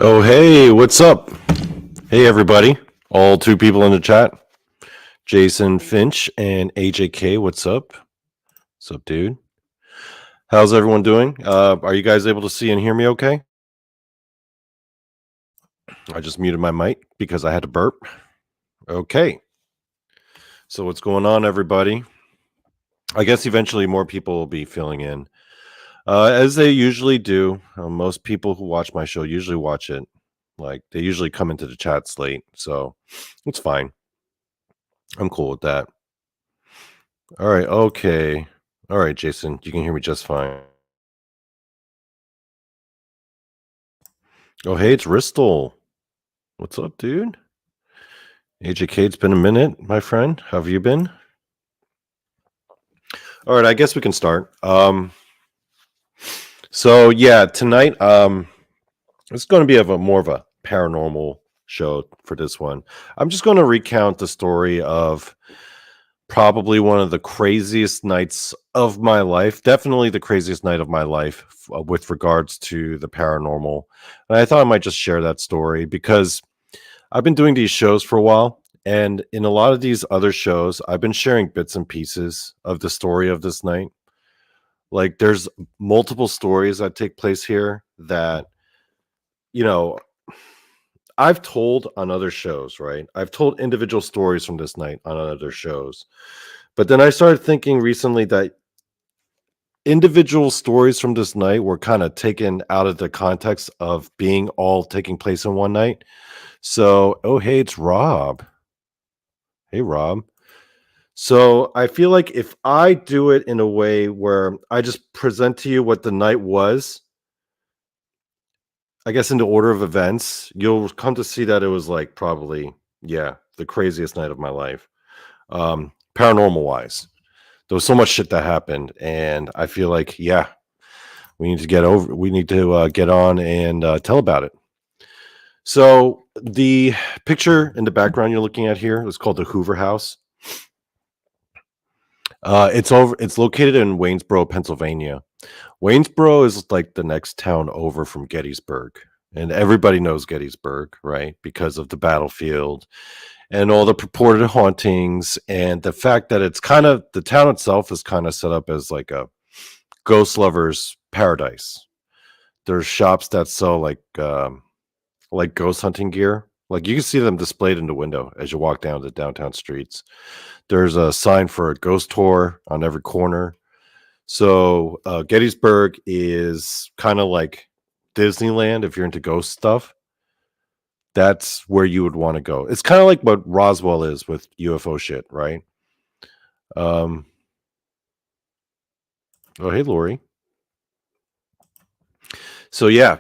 Oh, hey, what's up? Hey, everybody. All two people in the chat. Jason Finch and AJK, what's up? What's up, dude? How's everyone doing? Are you guys able to see and hear me okay? I just muted my mic because I had to burp. Okay. So, what's going on, everybody? I guess eventually more people will be filling in. As they usually do. Most people who watch my show usually watch it. Like, they usually come into the chats late. So, it's fine. I'm cool with that. All right. Okay. All right, Jason, you can hear me just fine. Oh, hey, it's Ristal. What's up, dude? AJK, it's been a minute, my friend. How have you been? All right, I guess we can start. So yeah, tonight, it's going to be more of a paranormal show for this one. I'm just going to recount the story of probably one of the craziest nights of my life. Definitely the craziest night of my life with regards to the paranormal. And I thought I might just share that story because I've been doing these shows for a while, and in a lot of these other shows, I've been sharing bits and pieces of the story of this night. Like, there's multiple stories that take place here that, you know, I've told on other shows, right? I've told individual stories from this night on other shows. But then I started thinking recently that individual stories from this night were kind of taken out of the context of being all taking place in one night. So, oh, hey, it's Rob. Hey, Rob. So I feel like if I do it in a way where I just present to you what the night was, I guess in the order of events, you'll come to see that it was like probably, yeah, the craziest night of my life. Paranormal-wise. There was so much shit that happened, and I feel like, yeah, we need to get on and tell about it. So the picture in the background you're looking at here is called the Hoover House. It's located in Waynesboro, Pennsylvania. Waynesboro is like the next town over from Gettysburg. And everybody knows Gettysburg, right? Because of the battlefield and all the purported hauntings and the fact that the town itself is kind of set up as like a ghost lover's paradise. There's shops that sell like ghost hunting gear. Like, you can see them displayed in the window as you walk down the downtown streets. There's a sign for a ghost tour on every corner. So Gettysburg is kind of like Disneyland if you're into ghost stuff. That's where you would want to go. It's kind of like what Roswell is with UFO shit, right? Um, oh, hey, Lori. So yeah,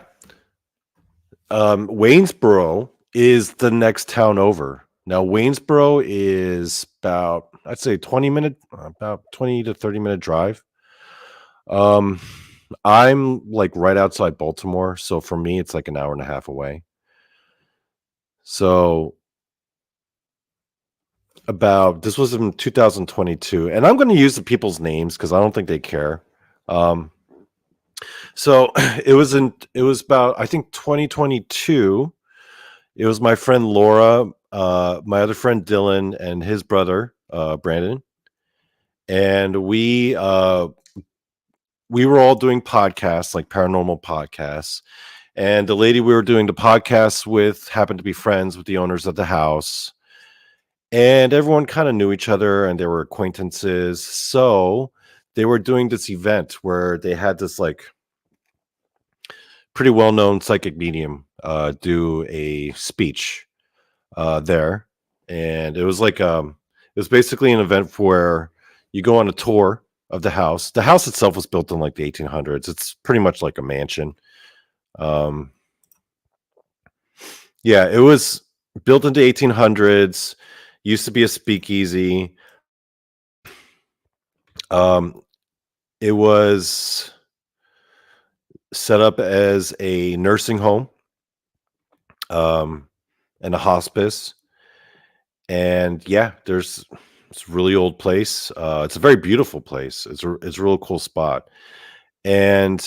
Waynesboro is the next town over. Now, Waynesboro is about, I'd say, about 20 to 30-minute drive. Um, I'm like right outside Baltimore, so for me, it's like an hour and a half away. So this was in 2022, and I'm going to use the people's names because I don't think they care. So it was about, I think, 2022. It was my friend Laura, my other friend Dylan, and his brother Brandon, and we were all doing podcasts, like paranormal podcasts. And the lady we were doing the podcast with happened to be friends with the owners of the house. And everyone kind of knew each other and they were acquaintances. So they were doing this event where they had this like pretty well-known psychic medium do a speech there. And it was basically an event where you go on a tour of the house. The house itself was built in like the 1800s. It's pretty much like a mansion. Um, yeah, it was built in the 1800s. Used to be a speakeasy. It was set up as a nursing home and a hospice. And yeah, it's a really old place. It's a very beautiful place. It's a real cool spot. And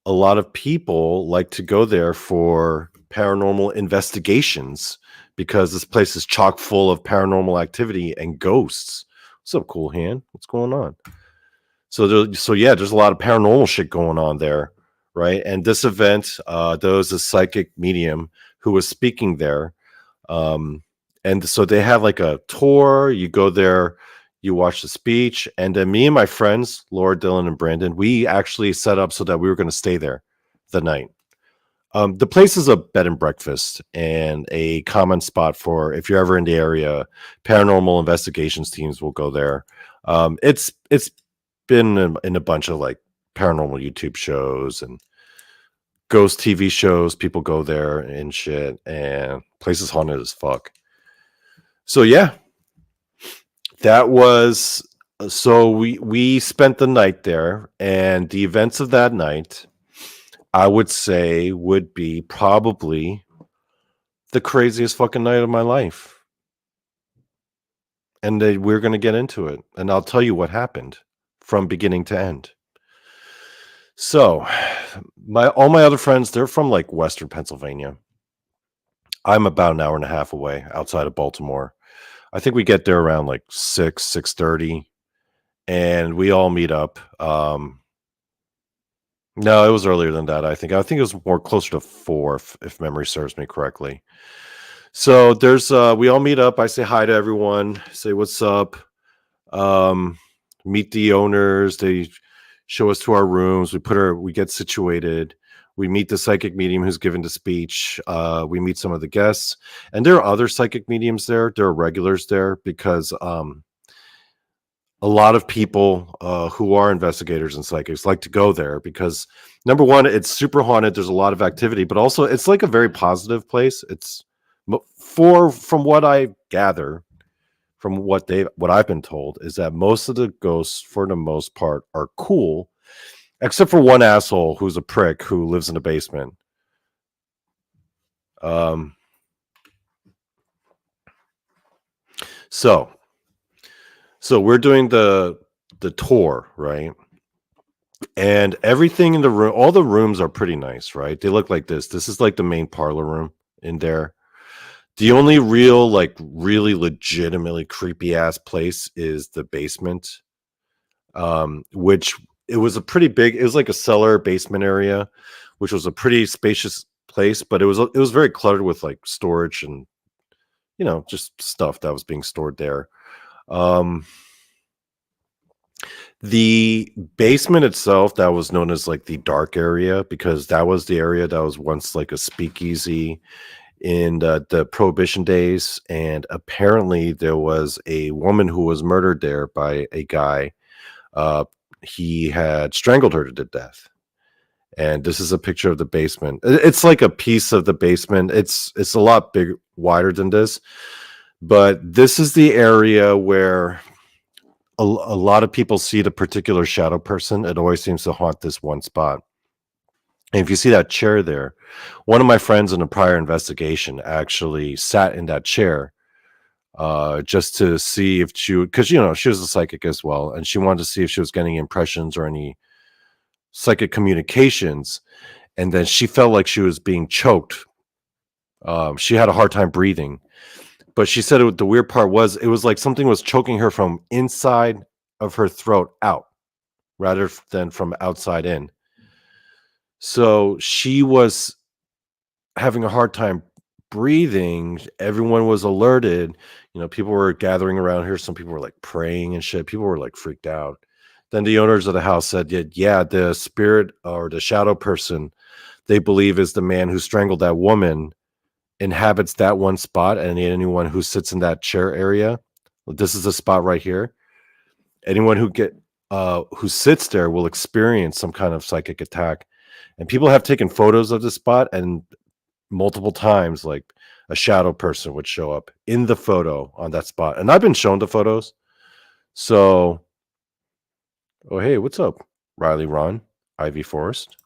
a lot of people like to go there for paranormal investigations because this place is chock full of paranormal activity and ghosts. What's up, Cool Hand? What's going on? So yeah, there's a lot of paranormal shit going on there, right? And this event, there was a psychic medium who was speaking there. And so they have like a tour. You go there, you watch the speech, and then me and my friends, Laura, Dylan, and Brandon, we actually set up so that we were going to stay there the night. The place is a bed and breakfast and a common spot for, if you're ever in the area, paranormal investigations teams will go there. It's been in a bunch of like paranormal YouTube shows and ghost TV shows. People go there and shit, and places haunted as fuck. So yeah, that was so we spent the night there, and the events of that night, I would say, would be probably the craziest fucking night of my life. And we're going to get into it, and I'll tell you what happened from beginning to end. So, all my other friends, they're from like Western Pennsylvania. I'm about an hour and a half away outside of Baltimore. I think we get there around like 6:30, and we all meet up. No, it was earlier than that. I think it was more closer to 4, if memory serves me correctly. So there's we all meet up. I say hi to everyone, say what's up, meet the owners. They show us to our rooms. We get situated. We meet the psychic medium who's given the speech. We meet some of the guests, and there are other psychic mediums there. There are regulars there because a lot of people who are investigators and psychics like to go there because, number one, it's super haunted. There's a lot of activity, but also it's like a very positive place. It's from what I gather, from what I've been told, is that most of the ghosts, for the most part, are cool, except for one asshole who's a prick who lives in the basement. So we're doing the tour, right? And everything in the room, all the rooms are pretty nice, right? They look like this. This is like the main parlor room in there. The only real, like, really legitimately creepy ass place is the basement, which it was like a cellar basement area, which was a pretty spacious place, but it was very cluttered with like storage and, just stuff that was being stored there. The basement itself, that was known as like the dark area, because that was the area that was once like a speakeasy in the Prohibition days, and apparently there was a woman who was murdered there by a guy. He had strangled her to death, and this is a picture of the basement. It's like a piece of the basement. It's a lot wider than this, but this is the area where a lot of people see the particular shadow person. It always seems to haunt this one spot. And if you see that chair there, one of my friends in a prior investigation actually sat in that chair just to see if because she was a psychic as well, and she wanted to see if she was getting impressions or any psychic communications. And then she felt like she was being choked. She had a hard time breathing, but she said the weird part was it was like something was choking her from inside of her throat out rather than from outside in. So she was having a hard time breathing. Everyone was alerted. People were gathering around her. Some people were like praying and shit. People were like freaked out. Then the owners of the house said, yeah, the spirit or the shadow person they believe is the man who strangled that woman inhabits that one spot, and anyone who sits in that chair area, this is the spot right here. Anyone who sits there will experience some kind of psychic attack. And people have taken photos of the spot, and multiple times, like, a shadow person would show up in the photo on that spot. And I've been shown the photos. So, oh, hey, what's up? Riley Ron, Ivy Forrest,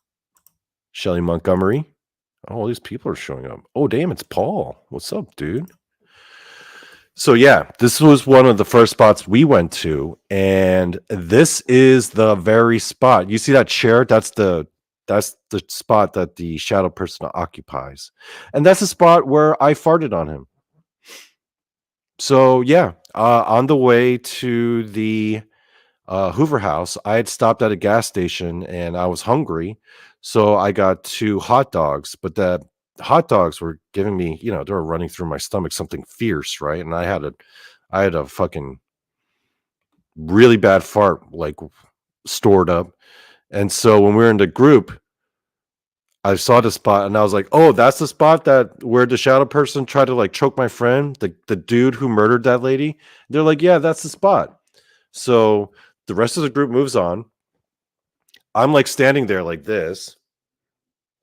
Shelly Montgomery. Oh, all these people are showing up. Oh, damn, it's Paul. What's up, dude? So, yeah, this was one of the first spots we went to. And this is the very spot. You see that chair? That's the That's the spot that the shadow person occupies. And that's the spot where I farted on him. So yeah, on the way to the Hoover House, I had stopped at a gas station and I was hungry. So I got 2 hot dogs, but the hot dogs were giving me, they were running through my stomach something fierce, right? And I had a fucking really bad fart like stored up. And so when we were in the group, I saw the spot and I was like, "Oh, that's the spot that where the shadow person tried to like choke my friend, the dude who murdered that lady." They're like, "Yeah, that's the spot." So the rest of the group moves on. I'm like standing there like this,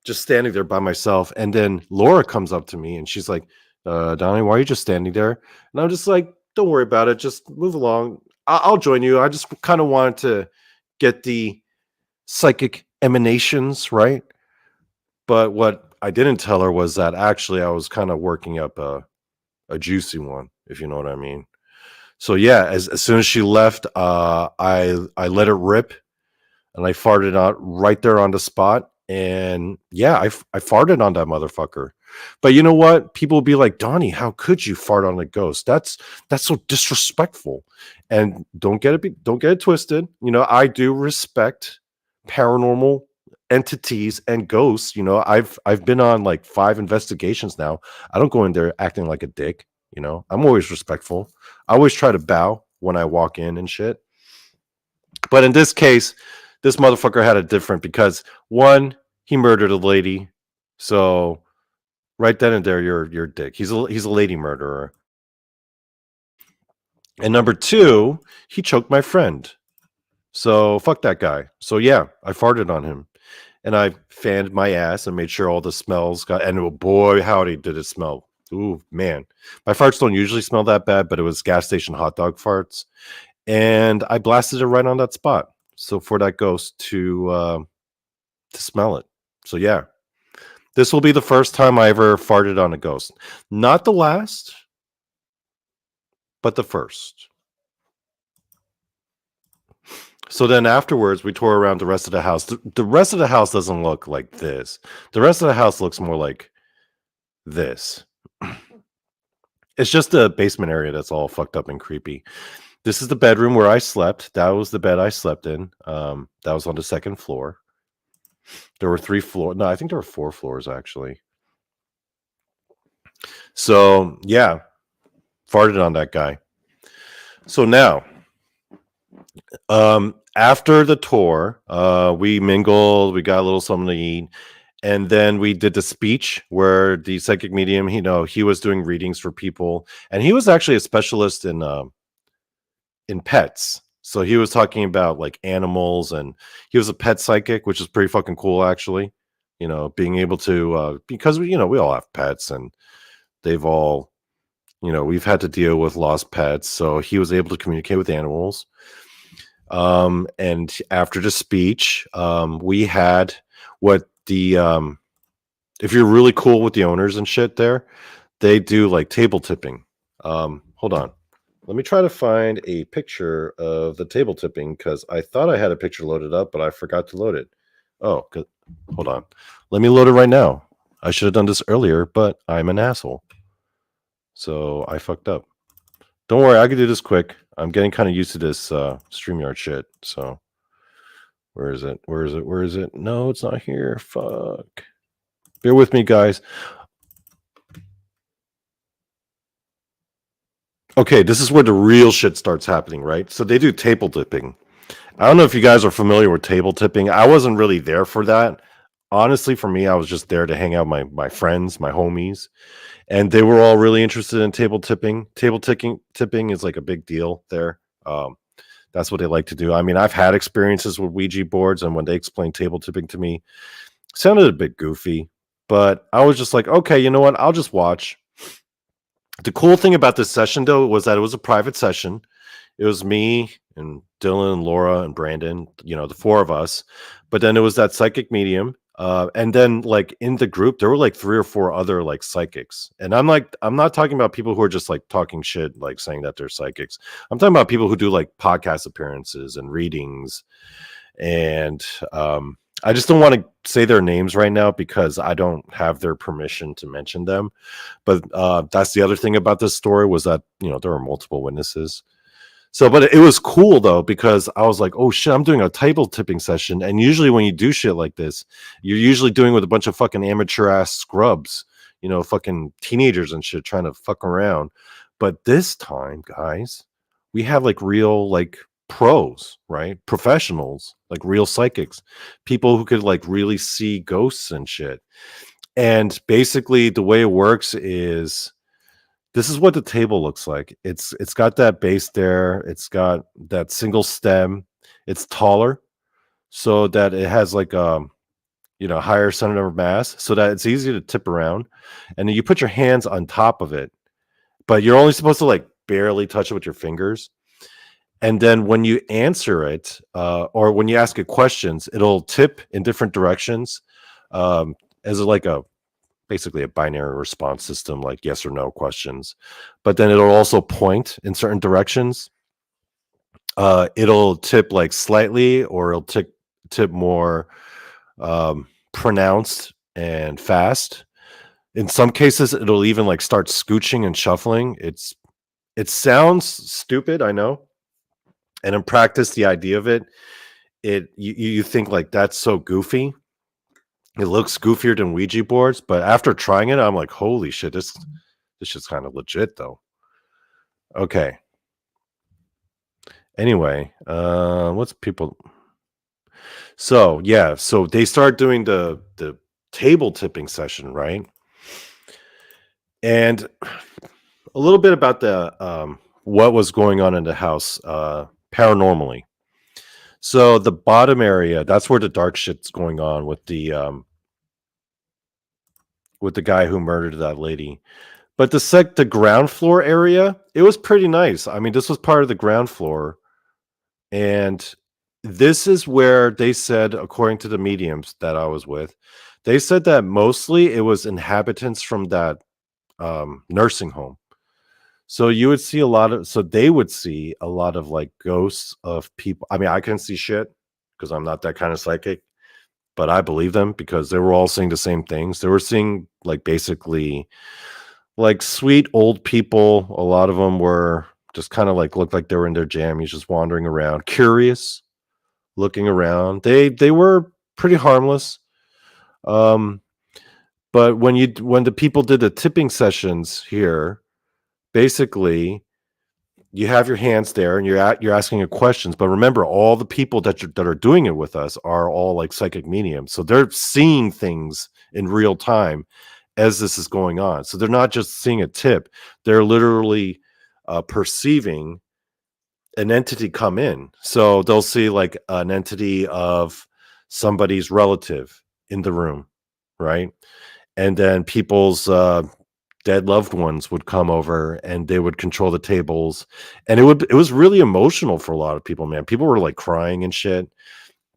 just standing there by myself. And then Laura comes up to me and she's like, Donnie, why are you just standing there? And I'm just like, don't worry about it. Just move along. I'll join you. I just kind of wanted to get the psychic emanations, right? But what I didn't tell her was that actually I was kind of working up a juicy one, if you know what I mean. So yeah, as soon as she left, I let it rip and I farted out right there on the spot. And yeah, I farted on that motherfucker. But you know what? People will be like, Donnie, how could you fart on a ghost? That's so disrespectful. And don't get it twisted. I do respect paranormal entities and ghosts. I've been on like 5 investigations now. I don't go in there acting like a dick. I'm always respectful. I always try to bow when I walk in and shit. But in this case, this motherfucker had a different because one, he murdered a lady. So right then and there, you're a dick. He's a lady murderer. And number 2, he choked my friend. So fuck that guy. So yeah, I farted on him. And I fanned my ass and made sure all the smells got, and oh boy, howdy did it smell. Ooh, man. My farts don't usually smell that bad, but it was gas station hot dog farts. And I blasted it right on that spot. So for that ghost to smell it. So yeah, this will be the first time I ever farted on a ghost. Not the last, but the first. So then afterwards, we tore around the rest of the house. The rest of the house doesn't look like this. The rest of the house looks more like this. It's just the basement area that's all fucked up and creepy. This is the bedroom where I slept. That was the bed I slept in. That was on the 2nd floor. There were 3 floors. No, I think there were 4 floors actually. So yeah, farted on that guy. So now, after the tour, we mingled, we got a little something to eat, and then we did the speech where the psychic medium, he was doing readings for people, and he was actually a specialist in pets. So he was talking about like animals, and he was a pet psychic, which is pretty fucking cool, actually. Being able to because we all have pets, and they've all, we've had to deal with lost pets. So he was able to communicate with animals. And after the speech, we had what the if you're really cool with the owners and shit there, they do like table tipping. Hold on. Let me try to find a picture of the table tipping because I thought I had a picture loaded up, but I forgot to load it. Oh, hold on. Let me load it right now. I should have done this earlier, but I'm an asshole. So I fucked up. Don't worry, I can do this quick. I'm getting kind of used to this StreamYard shit. So where is it? Where is it? Where is it? No, it's not here. Fuck. Bear with me, guys. Okay, this is where the real shit starts happening, right? So they do table tipping. I don't know if you guys are familiar with table tipping. I wasn't really there for that. Honestly, for me, I was just there to hang out with my friends, my homies, and they were all really interested in table tipping. Tipping is like a big deal there. That's what they like to do. I mean, I've had experiences with Ouija boards, and when they explained table tipping to me, it sounded a bit goofy, but I was just like, okay, you know what? I'll just watch. The cool thing about this session, though, was that it was a private session. It was me and Dylan and Laura and Brandon, the 4 of us. But then it was that psychic medium. And then like in the group, there were like 3 or 4 other like psychics. And I'm not talking about people who are just like talking shit, like saying that they're psychics. I'm talking about people who do like podcast appearances and readings. And I just don't want to say their names right now because I don't have their permission to mention them. But that's the other thing about this story was that there were multiple witnesses. So, but it was cool though because I was like, oh shit, I'm doing a table tipping session, and usually when you do shit like this, you're usually doing with a bunch of fucking amateur ass scrubs, fucking teenagers and shit trying to fuck around. But this time, guys, we have like real like pros, right? Professionals, like real psychics, people who could like really see ghosts and shit. And basically, the way it works is this is what the table looks like. It's got that base there. It's got that single stem. It's taller so that it has like higher center of mass so that it's easy to tip around. And then you put your hands on top of it, but you're only supposed to like barely touch it with your fingers. And then when you answer it, or when you ask it questions, it'll tip in different directions, as like basically a binary response system, like yes or no questions. But then it'll also point in certain directions. It'll tip like slightly, or it'll tip more pronounced and fast. In some cases, it'll even like start scooching and shuffling. It sounds stupid, I know. And in practice, the idea of it, you think like that's so goofy. It looks goofier than Ouija boards, but after trying it, I'm like, holy shit, this shit's kind of legit though. Okay. Anyway, what's people? So yeah, so they start doing the table tipping session, right? And a little bit about the what was going on in the house paranormally. So the bottom area, that's where the dark shit's going on with the guy who murdered that lady. But the ground floor area, it was pretty nice. I mean, this was part of the ground floor, and this is where they said, according to the mediums that I was with, they said that mostly it was inhabitants from that nursing home. So you would see they would see a lot of like ghosts of people. I mean, I couldn't see shit because I'm not that kind of psychic, but I believe them because they were all seeing the same things. They were seeing like basically like sweet old people. A lot of them were just kind of like looked like they were in their jammies, just wandering around, curious, looking around. They were pretty harmless. But when the people did the tipping sessions here, basically you have your hands there and you're asking questions. But remember, all the people that are doing it with us are all like psychic mediums, so they're seeing things in real time as this is going on. So they're not just seeing a tip; they're literally perceiving an entity come in. So they'll see like an entity of somebody's relative in the room, right? And then people's dead loved ones would come over and they would control the tables, and it was really emotional for a lot of people, man. People were like crying and shit.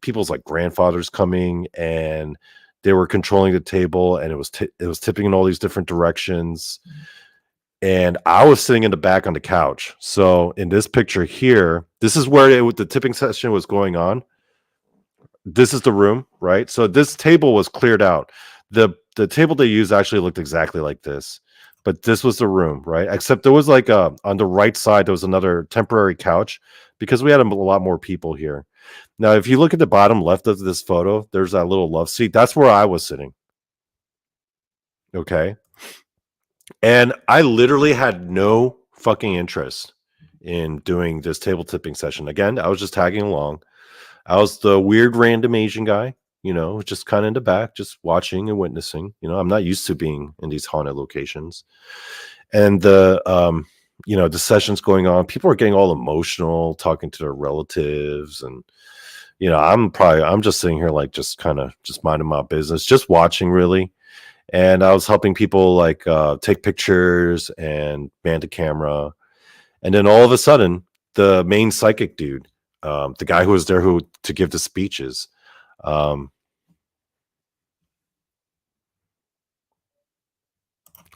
People's like grandfathers coming, and they were controlling the table, and it was tipping in all these different directions. And I was sitting in the back on the couch. So in this picture here, this is where the tipping session was going on. This is the room, right? So this table was cleared out. The table they used actually looked exactly like this, but this was the room, right? Except there was like on the right side, there was another temporary couch because we had a lot more people here. Now, if you look at the bottom left of this photo, there's that little love seat. That's where I was sitting. Okay. And I literally had no fucking interest in doing this table tipping session. Again, I was just tagging along. I was the weird random Asian guy, just kind of in the back, just watching and witnessing. I'm not used to being in these haunted locations. And the sessions going on, people are getting all emotional, talking to their relatives. And, I'm just sitting here, like, just kind of just minding my business, just watching really. And I was helping people like take pictures and man the camera. And then all of a sudden, the main psychic dude, the guy who was there to give the speeches, all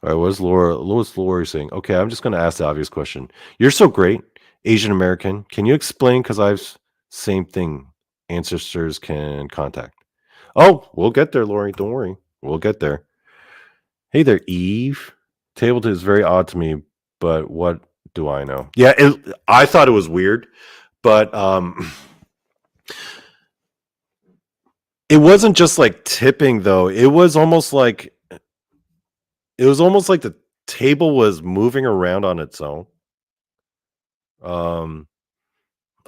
right, what's Laura saying? Okay, I'm just going to ask the obvious question. You're so great, Asian American. Can you explain? Because I've same thing. Ancestors can contact. Oh, we'll get there, Lori. Don't worry. We'll get there. Hey there, Eve. Table is very odd to me, but what do I know? Yeah, I thought it was weird, but it wasn't just like tipping though. It was almost like the table was moving around on its own. Um,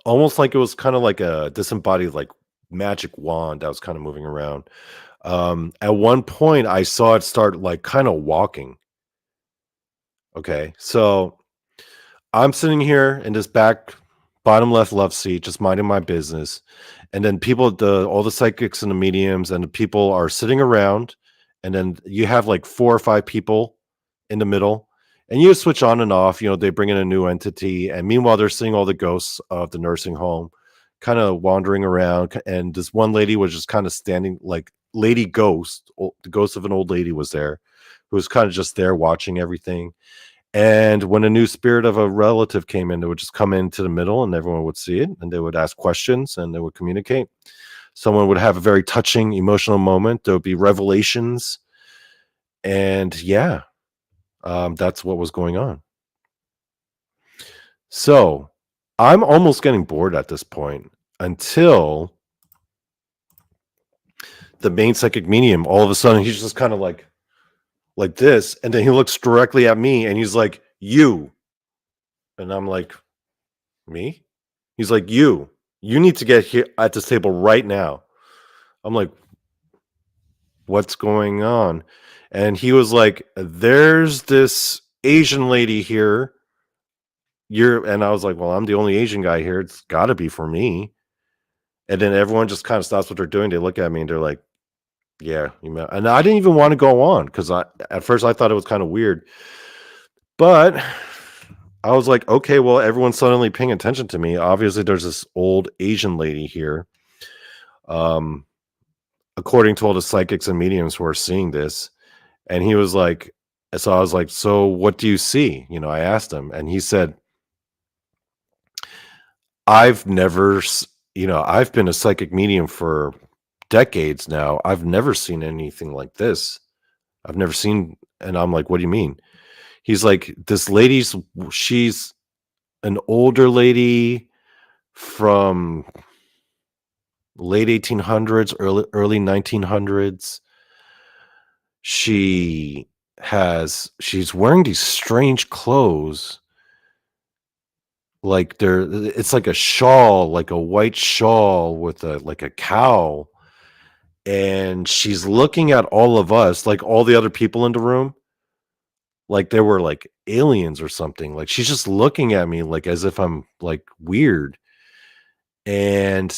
almost like it was kind of like a disembodied like magic wand that was kind of moving around. At one point, I saw it start like kind of walking. Okay, so I'm sitting here in this back bottom left love seat, just minding my business, and then all the psychics and the mediums and the people are sitting around, and then you have like 4 or 5 people in the middle, and you switch on and off. They bring in a new entity, and meanwhile they're seeing all the ghosts of the nursing home, kind of wandering around. And this one lady was just kind of standing, like lady ghost, the ghost of an old lady was there, who was kind of just there watching everything. And when a new spirit of a relative came in, they would just come into the middle and everyone would see it and they would ask questions and they would communicate. Someone would have a very touching, emotional moment. There would be revelations. And yeah, that's what was going on. So I'm almost getting bored at this point until the main psychic medium, all of a sudden, he's just kind of like this. And then he looks directly at me and he's like, you. And I'm like, me? He's like, you need to get here at this table right now. I'm like, what's going on? And he was like, there's this Asian lady here. And I was like, well, I'm the only Asian guy here. It's got to be for me. And then everyone just kind of stops what they're doing. They look at me and they're like, yeah. And I didn't even want to go on because at first I thought it was kind of weird. But I was like, okay, well, everyone's suddenly paying attention to me. Obviously, there's this old Asian lady here. According to all the psychics and mediums who are seeing this. And he was like, so I was like, so what do you see? I asked him, and he said, I've never, I've been a psychic medium for decades now. I've never seen anything like this. I've never seen, and I'm like, what do you mean? He's like, she's an older lady from late 1800s, early 1900s. She's wearing these strange clothes, like it's like a shawl, like a white shawl with a cowl, and she's looking at all of us, like all the other people in the room, like they were like aliens or something. Like she's just looking at me like as if I'm like weird. And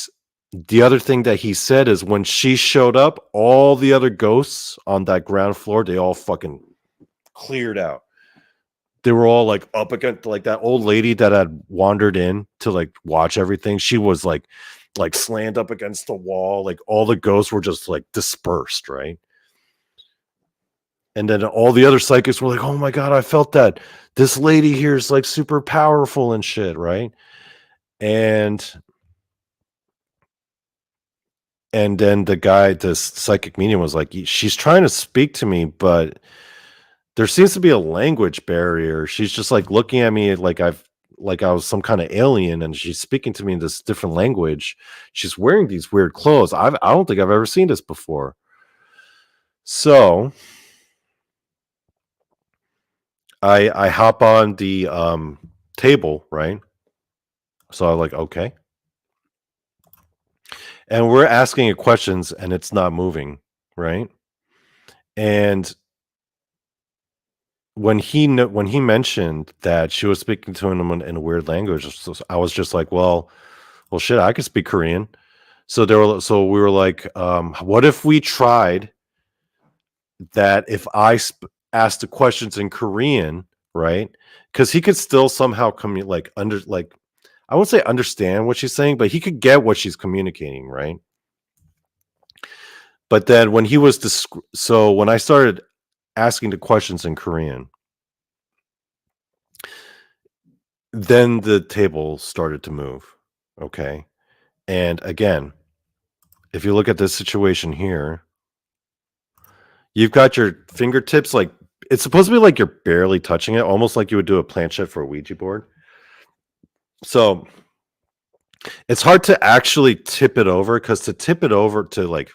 the other thing that he said is when she showed up, all the other ghosts on that ground floor, they all fucking cleared out. They were all like up against, like that old lady that had wandered in to like watch everything. She was like slammed up against the wall. Like all the ghosts were just like dispersed, right? And then all the other psychics were like, "Oh my god, I felt that this lady here is like super powerful and shit," right? And then this psychic medium was like, "She's trying to speak to me, but there seems to be a language barrier. She's just like looking at me like I was some kind of alien, and she's speaking to me in this different language. She's wearing these weird clothes. I don't think I've ever seen this before." So I hop on the table, right? So I'm like, okay. And we're asking it questions and it's not moving, right? And when he mentioned that she was speaking to him in a weird language, so I was just like, well, shit, I could speak Korean. So we were like, what if we tried that? If asked the questions in Korean, right? Because he could still somehow I won't say understand what she's saying, but he could get what she's communicating, right? But then when I started asking the questions in Korean, then the table started to move. Okay. And again, if you look at this situation here, you've got your fingertips like it's supposed to be like you're barely touching it, almost like you would do a planchette for a Ouija board. So it's hard to actually tip it over because to tip it over to like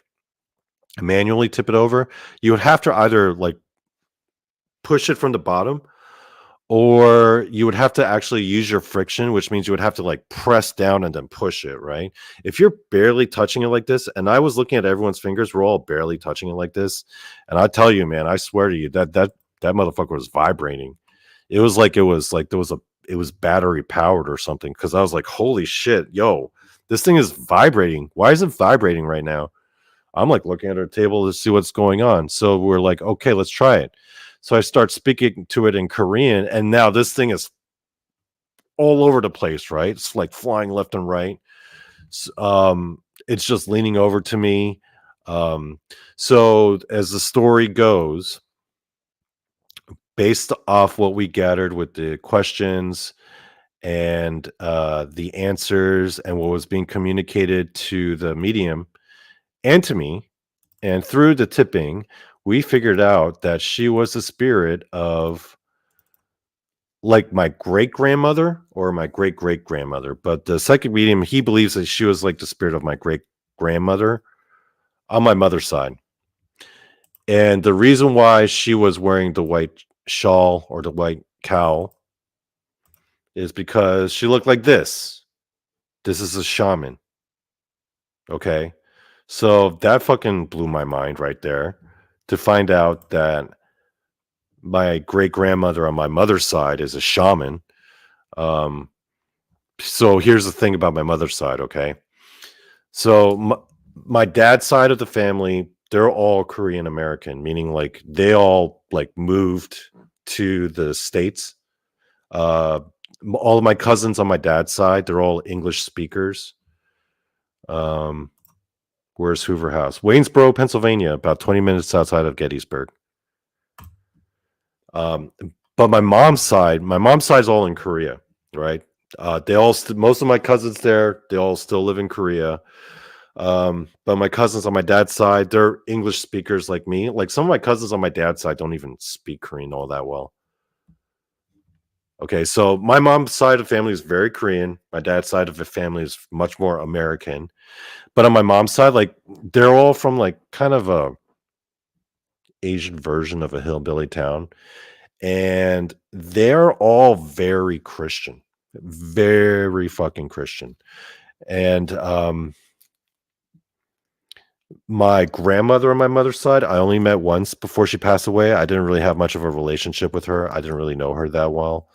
manually tip it over, you would have to either like push it from the bottom or you would have to actually use your friction, which means you would have to like press down and then push it, right? If you're barely touching it like this, and I was looking at everyone's fingers, we're all barely touching it like this. And I tell you, man, I swear to you, that motherfucker was vibrating. It was like it was battery powered or something. Cause I was like, holy shit, yo, this thing is vibrating. Why is it vibrating right now? I'm like looking at our table to see what's going on. So we're like, okay, let's try it. So I start speaking to it in Korean, and now this thing is all over the place, right? It's like flying left and right. It's just leaning over to me. Um, so as the story goes, based off what we gathered with the questions and the answers and what was being communicated to the medium and to me, and through the tipping, we figured out that she was the spirit of like my great grandmother or my great great grandmother. But the psychic medium, he believes that she was like the spirit of my great grandmother on my mother's side. And the reason why she was wearing the white shawl or the white cowl is because she looked like this. This is a shaman. Okay. So that fucking blew my mind right there to find out that my great grandmother on my mother's side is a shaman. Um, so here's the thing about my mother's side, okay? So my dad's side of the family, they're all Korean American, meaning like they all like moved to the States. Uh, all of my cousins on my dad's side, they're all English speakers. Where's Hoover House? Waynesboro, Pennsylvania, about 20 minutes outside of Gettysburg. But my mom's side's all in Korea, right? They all most of my cousins there, they all still live in Korea. But my cousins on my dad's side, they're English speakers like me. Like some of my cousins on my dad's side don't even speak Korean all that well. Okay, so my mom's side of the family is very Korean. My dad's side of the family is much more American. But on my mom's side, like they're all from like kind of a Asian version of a hillbilly town. And they're all very Christian, very fucking Christian. And my grandmother on my mother's side, I only met once before she passed away. I didn't really have much of a relationship with her. I didn't really know her that well.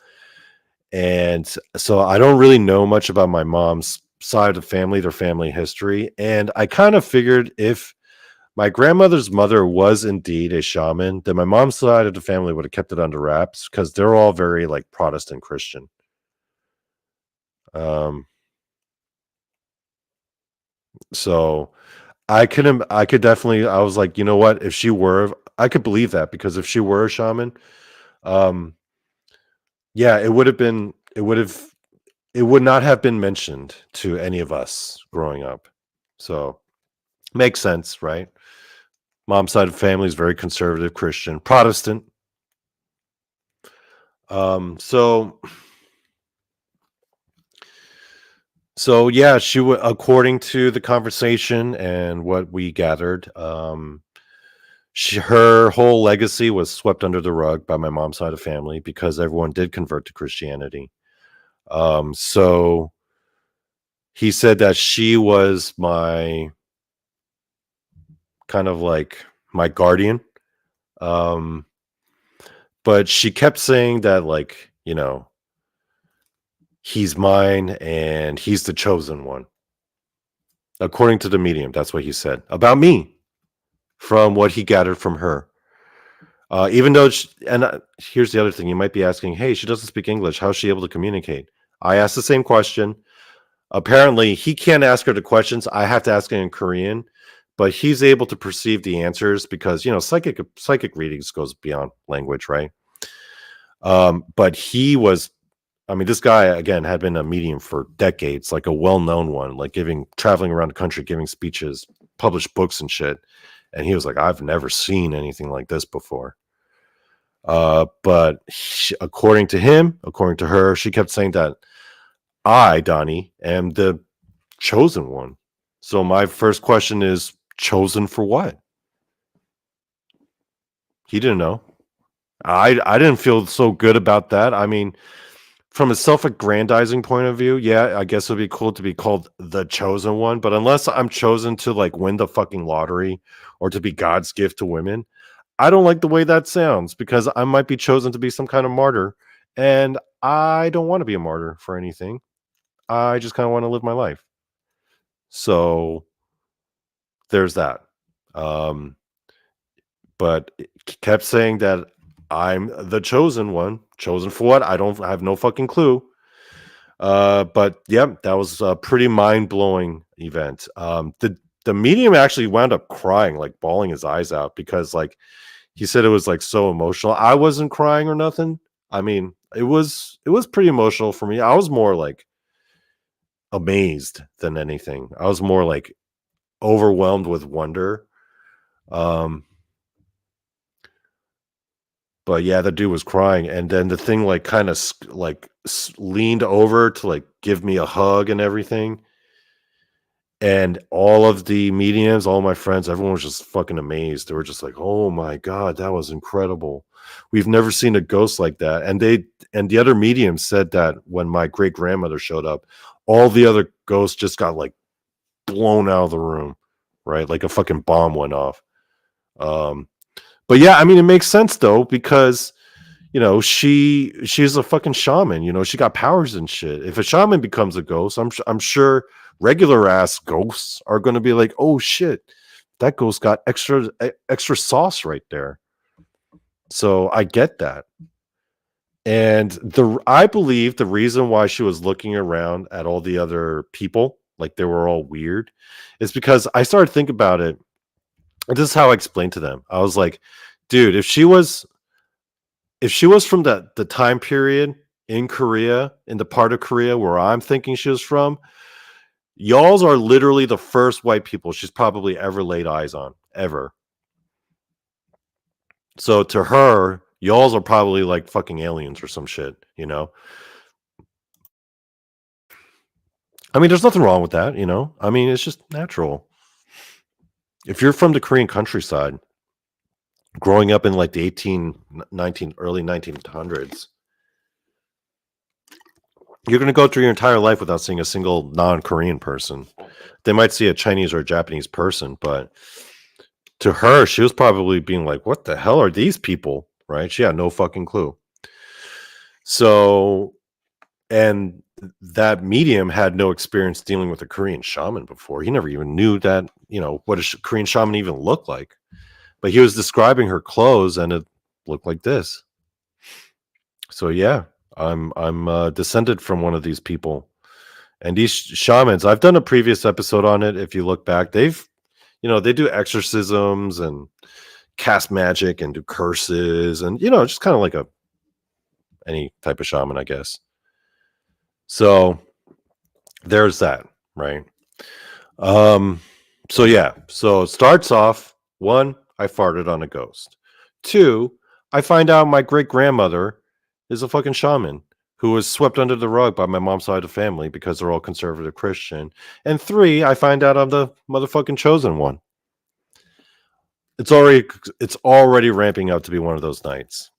And so I don't really know much about my mom's side of the family, their family history. And I kind of figured if my grandmother's mother was indeed a shaman, then my mom's side of the family would have kept it under wraps because they're all very like Protestant Christian. So I could definitely, I was like, you know what, if she were, I could believe that because if she were a shaman, um yeah, it would not have been mentioned to any of us growing up. So makes sense, right? Mom's side of the family is very conservative Christian, Protestant. So yeah, she would, according to the conversation and what we gathered, her whole legacy was swept under the rug by my mom's side of the family because everyone did convert to Christianity. So he said that she was my kind of like my guardian. But she kept saying that, like, you know, he's mine and he's the chosen one. According to the medium, that's what he said about me from what he gathered from her. Even though, here's the other thing you might be asking, hey, she doesn't speak English. How's she able to communicate? I asked the same question. Apparently, he can't ask her the questions. I have to ask it in Korean, but he's able to perceive the answers because, you know, psychic readings goes beyond language, right? But he was, I mean, this guy, again, had been a medium for decades, like a well-known one, like traveling around the country, giving speeches. published books and shit. And he was like, I've never seen anything like this before. But according to him, according to her, she kept saying that I, Donny, am the chosen one. So my first question is, chosen for what? He didn't know. I didn't feel so good about that. I mean, from a self-aggrandizing point of view, yeah, I guess it would be cool to be called the chosen one. But unless I'm chosen to like win the fucking lottery or to be God's gift to women, I don't like the way that sounds because I might be chosen to be some kind of martyr. And I don't want to be a martyr for anything. I just kind of want to live my life. So there's that. But it kept saying that I'm the chosen one. Chosen for what? I have no fucking clue. But yeah, that was a pretty mind-blowing event. The medium actually wound up crying, like bawling his eyes out because like he said it was like so emotional. I wasn't crying or nothing. I mean, it was pretty emotional for me. I was more like amazed than anything. I was more like overwhelmed with wonder. But yeah, the dude was crying, and then the thing like kind of leaned over to like give me a hug and everything. And all of the mediums, all my friends, everyone was just fucking amazed. They were just like, "Oh my god, that was incredible. We've never seen a ghost like that." And the other mediums said that when my great grandmother showed up, all the other ghosts just got like blown out of the room, right? Like a fucking bomb went off. But yeah, I mean, it makes sense though because she's a fucking shaman. She got powers and shit. If a shaman becomes a ghost, I'm sure regular ass ghosts are going to be like, oh shit, that ghost got extra sauce right there. So I get that. And I believe the reason why she was looking around at all the other people like they were all weird is because I started thinking about it. And this is how I explained to them. I was like, dude, if she was from the time period in Korea, in the part of Korea where I'm thinking she was from, y'alls are literally the first white people she's probably ever laid eyes on, ever. So to her, y'alls are probably like fucking aliens or some shit. I mean, there's nothing wrong with that. I mean, it's just natural. If you're from the Korean countryside, growing up in like the early 1900s, you're going to go through your entire life without seeing a single non-Korean person. They might see a Chinese or a Japanese person, but to her, she was probably being like, what the hell are these people? Right? She had no fucking clue. So, and that medium had no experience dealing with a Korean shaman before. He never even knew that, what a Korean shaman even looked like. But he was describing her clothes and it looked like this. So yeah, I'm descended from one of these people. And these shamans, I've done a previous episode on it. If you look back, they do exorcisms and cast magic and do curses and, just kind of like any type of shaman, I guess. So there's that, right? So yeah, so it starts off, 1, I farted on a ghost. 2, I find out my great grandmother is a fucking shaman who was swept under the rug by my mom's side of the family because they're all conservative Christian. And 3, I find out I'm the motherfucking chosen one. It's already ramping up to be one of those nights.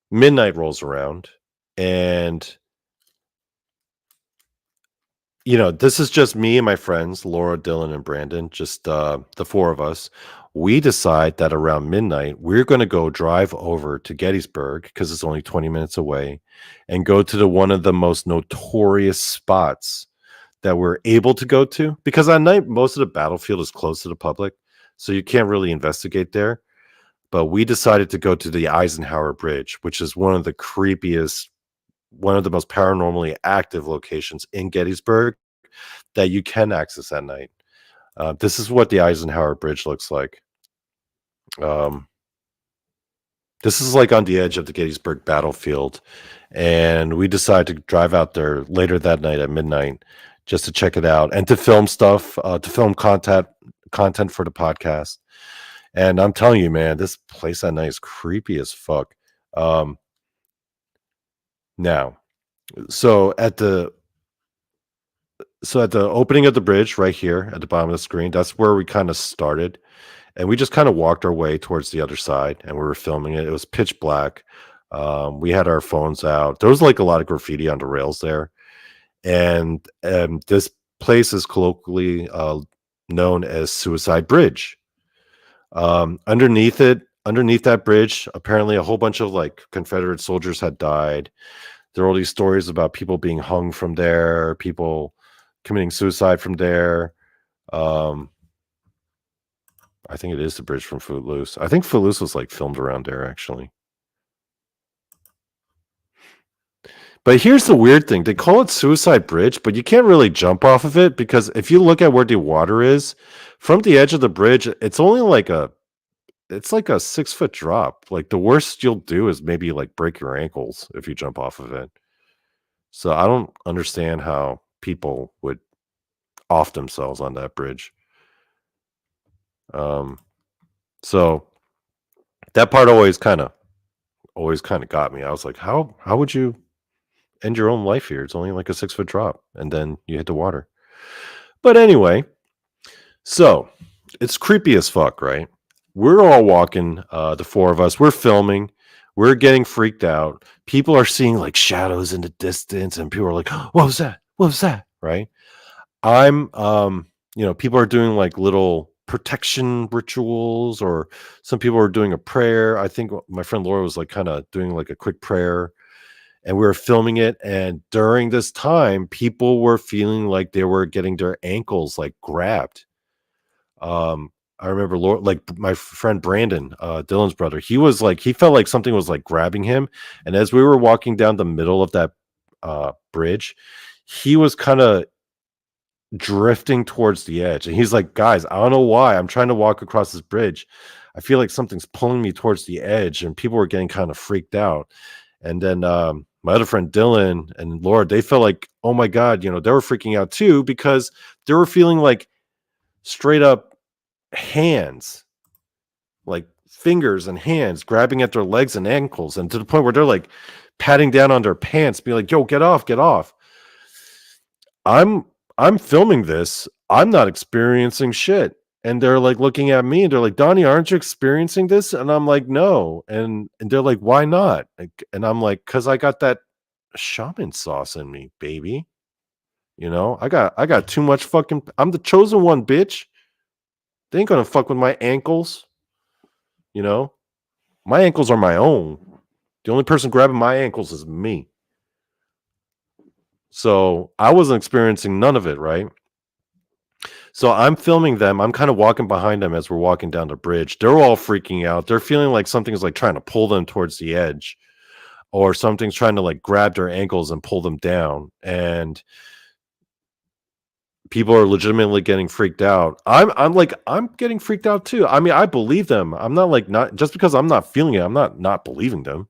Midnight rolls around and this is just me and my friends, Laura, Dylan, and Brandon, just the 4 of us. We decide that around midnight, we're going to go drive over to Gettysburg because it's only 20 minutes away and go to one of the most notorious spots that we're able to go to. Because at night, most of the battlefield is closed to the public, so you can't really investigate there. But we decided to go to the Eisenhower Bridge, which is one of the creepiest, one of the most paranormally active locations in Gettysburg that you can access at night. This is what the Eisenhower Bridge looks like. This is like on the edge of the Gettysburg battlefield. And we decided to drive out there later that night at midnight just to check it out and to film stuff, to film content for the podcast. And I'm telling you, man, this place at night is creepy as fuck. Um, now, so at the opening of the bridge right here at the bottom of the screen, that's where we kind of started. And we just kind of walked our way towards the other side and we were filming it. It was pitch black. We had our phones out. There was like a lot of graffiti on the rails there. And this place is colloquially known as Suicide Bridge. Underneath that bridge, apparently a whole bunch of like Confederate soldiers had died. There are all these stories about people being hung from there, people committing suicide from there. I think it is the bridge from Footloose. I think Footloose was like filmed around there, actually. But here's the weird thing. They call it Suicide Bridge, but you can't really jump off of it because if you look at where the water is, from the edge of the bridge, it's only like a 6-foot drop. Like the worst you'll do is maybe like break your ankles if you jump off of it. So I don't understand how people would off themselves on that bridge. So that part always kind of got me. I was like, how would you end your own life here? It's only like a 6-foot drop and then you hit the water. But anyway, so it's creepy as fuck, right? We're all walking, the four of us, we're filming, we're getting freaked out. People are seeing like shadows in the distance and people are like, what was that? What was that? Right? I'm, people are doing like little protection rituals, or some people are doing a prayer. I think my friend Laura was like kind of doing like a quick prayer, and we were filming it. And during this time, people were feeling like they were getting their ankles like grabbed. I remember Laura, like my friend Brandon, Dylan's brother, he felt like something was like grabbing him. And as we were walking down the middle of that bridge, he was kind of drifting towards the edge, and he's like, guys, I don't know why I'm trying to walk across this bridge, I feel like something's pulling me towards the edge. And people were getting kind of freaked out. And then my other friend Dylan and Laura, they felt like, oh my god, they were freaking out too, because they were feeling like straight up hands, like fingers and hands grabbing at their legs and ankles, and to the point where they're like patting down on their pants, be like, yo, get off, get off. I'm filming this. I'm not experiencing shit. And they're like looking at me and they're like, Donny, aren't you experiencing this? And I'm like, no. And they're like, why not? And I'm like, because I got that shaman sauce in me, baby. I got too much fucking, I'm the chosen one, bitch. They ain't gonna fuck with my ankles. My ankles are my own. The only person grabbing my ankles is me. So I wasn't experiencing none of it, right? So I'm filming them. I'm kind of walking behind them as we're walking down the bridge. They're all freaking out. They're feeling like something's like trying to pull them towards the edge, or something's trying to like grab their ankles and pull them down. And people are legitimately getting freaked out. I'm getting freaked out too. I mean, I believe them. I'm not like, not just because I'm not feeling it, I'm not believing them,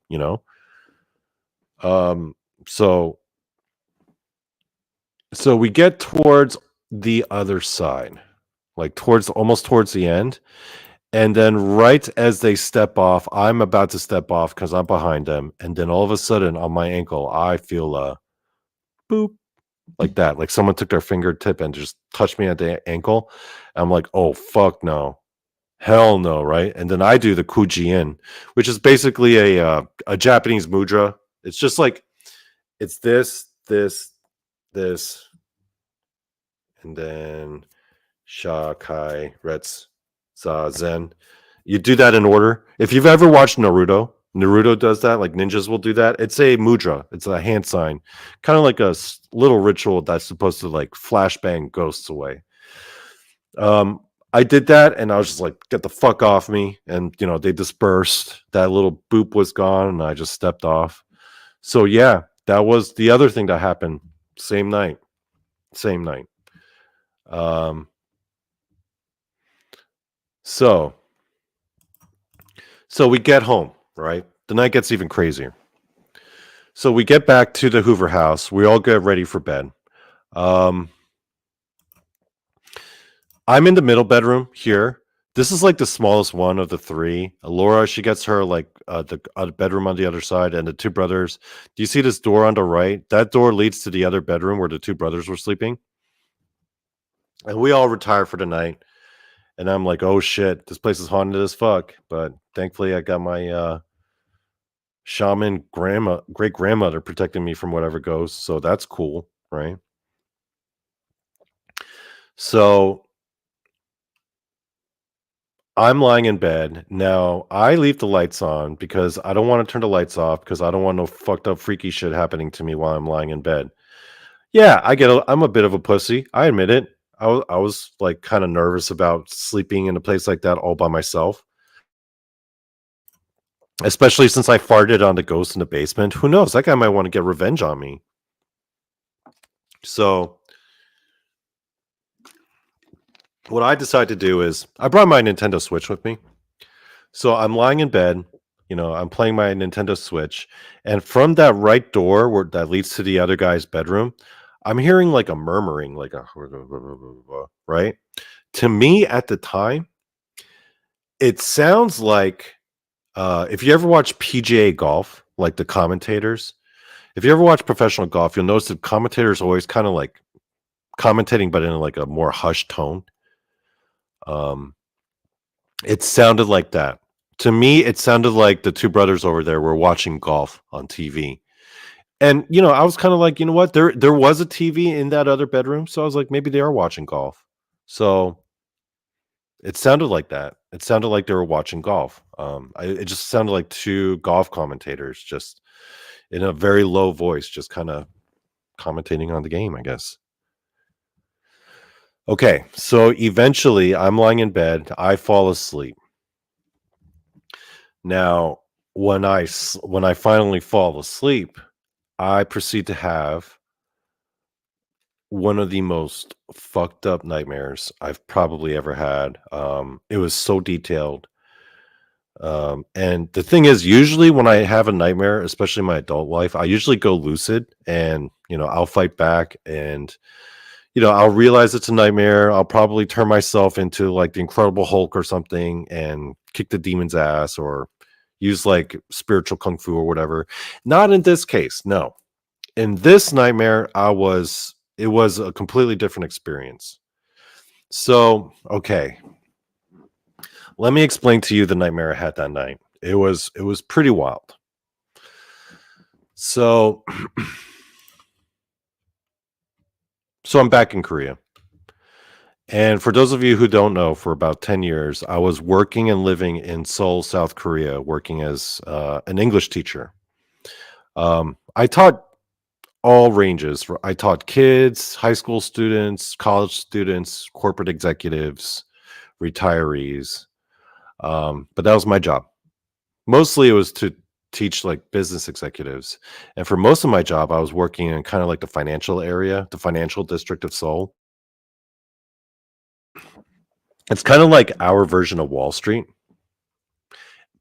So we get towards the other side, like almost towards the end. And then right as they step off, I'm about to step off because I'm behind them. And then all of a sudden on my ankle, I feel a boop like that. Like someone took their fingertip and just touched me at the ankle. I'm like, oh, fuck no. Hell no, right? And then I do the Kujin, which is basically a Japanese mudra. It's just like, it's this, and then Sha, Kai, Retz, Za, Zen. You do that in order. If you've ever watched Naruto does that, like ninjas will do that. It's a mudra. It's a hand sign, kind of like a little ritual that's supposed to like flashbang ghosts away. I did that and I was just like, get the fuck off me. And, they dispersed. That little boop was gone and I just stepped off. So yeah, that was the other thing that happened. Same night. So we get home, right? The night gets even crazier. So we get back to the Hoover house. We all get ready for bed. I'm in the middle bedroom here. This is like the smallest one of the three. Laura, she gets her like the bedroom on the other side, and the two brothers. Do you see this door on the right? That door leads to the other bedroom where the two brothers were sleeping. And we all retire for the night. And I'm like, oh shit, this place is haunted as fuck. But thankfully, I got my shaman great grandmother protecting me from whatever goes. So that's cool, right? So I'm lying in bed. Now, I leave the lights on because I don't want to turn the lights off because I don't want no fucked up freaky shit happening to me while I'm lying in bed. Yeah, I'm a bit of a pussy. I admit it. I was like kind of nervous about sleeping in a place like that all by myself, especially since I farted on the ghost in the basement. Who knows? That guy might want to get revenge on me. So, what I decided to do is I brought my Nintendo Switch with me. So I'm lying in bed, I'm playing my Nintendo Switch, and from that right door where that leads to the other guy's bedroom, I'm hearing like a murmuring, like a right? To me at the time, it sounds like if you ever watch PGA golf, like the commentators, if you ever watch professional golf, you'll notice the commentators always kind of like commentating, but in like a more hushed tone. Um, it sounded like that. To me, it sounded like the two brothers over there were watching golf on TV. And, I was kind of like, you know what? There was a TV in that other bedroom, so I was like, maybe they are watching golf. So it sounded like that. It sounded like they were watching golf. It just sounded like two golf commentators, just in a very low voice, just kind of commentating on the game, I guess. Okay, so eventually, I'm lying in bed. I fall asleep. Now, when I finally fall asleep, I proceed to have one of the most fucked up nightmares I've probably ever had. It was so detailed. And the thing is, usually when I have a nightmare, especially in my adult life, I usually go lucid and, I'll fight back and, I'll realize it's a nightmare. I'll probably turn myself into like the Incredible Hulk or something and kick the demon's ass or use like spiritual kung fu or whatever. Not in this case. No. In this nightmare, it was a completely different experience. So, okay, let me explain to you the nightmare I had that night. It was pretty wild. So, so I'm back in Korea. And for those of you who don't know, for about 10 years, I was working and living in Seoul, South Korea, working as an English teacher. I taught all ranges. I taught kids, high school students, college students, corporate executives, retirees. But that was my job. Mostly it was to teach like business executives. And for most of my job, I was working in kind of like the financial area, the financial district of Seoul. It's kind of like our version of Wall Street,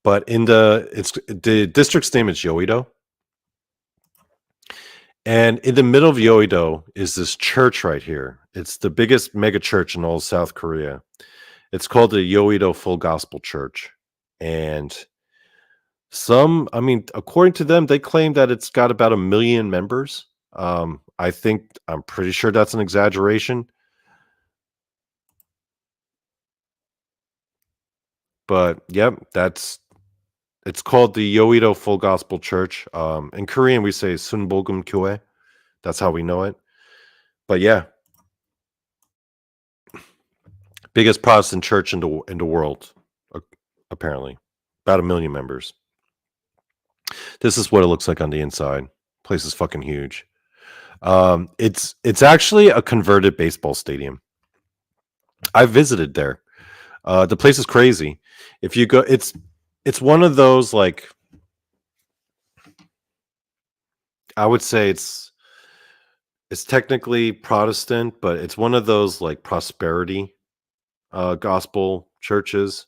but the district's name is Yoido. And in the middle of Yoido is this church right here. It's the biggest mega church in all South Korea. It's called the Yoido Full Gospel Church. And according to them, they claim that it's got about 1 million members. I'm pretty sure that's an exaggeration. But yep, it's called the Yoido Full Gospel Church. In Korean, we say Sunbogum Kyoe. That's how we know it. But yeah, biggest Protestant church in the world, apparently, about 1 million members. This is what it looks like on the inside. Place is fucking huge. It's actually a converted baseball stadium. I visited there. The place is crazy. If you go, it's one of those like I would say it's technically Protestant, but it's one of those like prosperity gospel churches.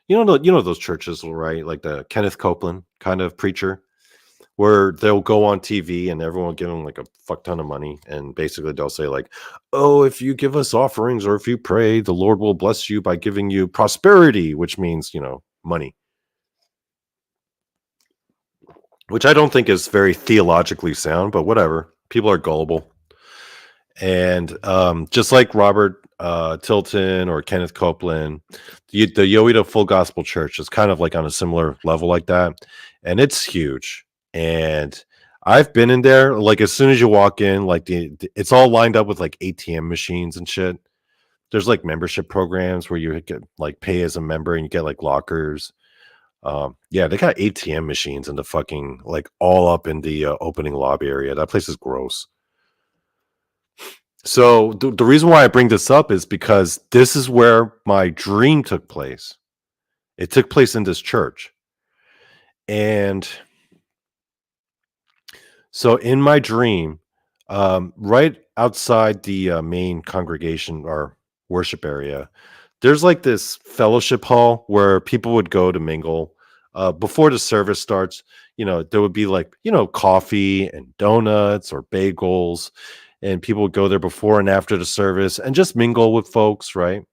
You know those churches, right? Like the Kenneth Copeland kind of preacher, where they'll go on TV and everyone will give them like a fuck ton of money. And basically they'll say like, oh, if you give us offerings or if you pray, the Lord will bless you by giving you prosperity, which means, money, which I don't think is very theologically sound, but whatever. People are gullible. And just like Robert Tilton or Kenneth Copeland, the Yoita Full Gospel Church is kind of like on a similar level like that. And it's huge. And I've been in there, like as soon as you walk in, like it's all lined up with like ATM machines and shit. There's like membership programs where you get like pay as a member and you get like lockers. Yeah, they got ATM machines in the fucking like all up in the opening lobby area. That place is gross. So the reason why I bring this up is because this is where my dream took place. It took place in this church. And so in my dream, right outside the main congregation or worship area, there's like this fellowship hall where people would go to mingle. Before the service starts, there would be like, coffee and donuts or bagels, and people would go there before and after the service and just mingle with folks, right?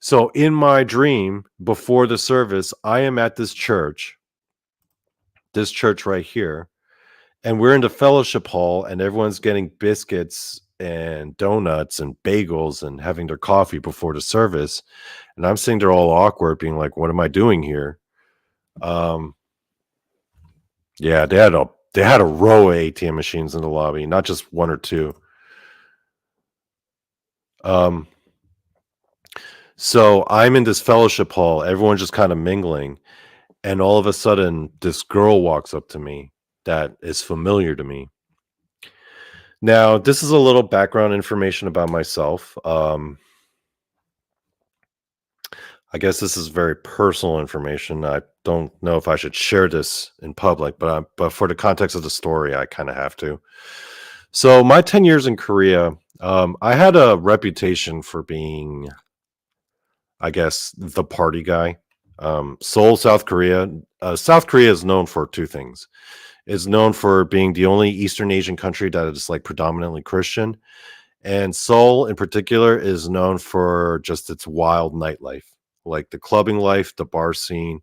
So in my dream, before the service, I am at this church right here, and we're in the fellowship hall, and everyone's getting biscuits and donuts and bagels and having their coffee before the service. And I'm sitting there all awkward, being like, what am I doing here? Yeah, they had a row of ATM machines in the lobby, not just one or two. So I'm in this fellowship hall, everyone's just kind of mingling, and all of a sudden this girl walks up to me that is familiar to me. Now, this is a little background information about myself. I guess this is very personal information. I don't know if I should share this in public, but for the context of the story, I kind of have to. So, my 10 years in Korea, I had a reputation for being, I guess, the party guy. Seoul, South Korea. South Korea is known for two things. It's known for being the only Eastern Asian country that is like predominantly Christian, and Seoul in particular is known for just its wild nightlife, like the clubbing life, the bar scene.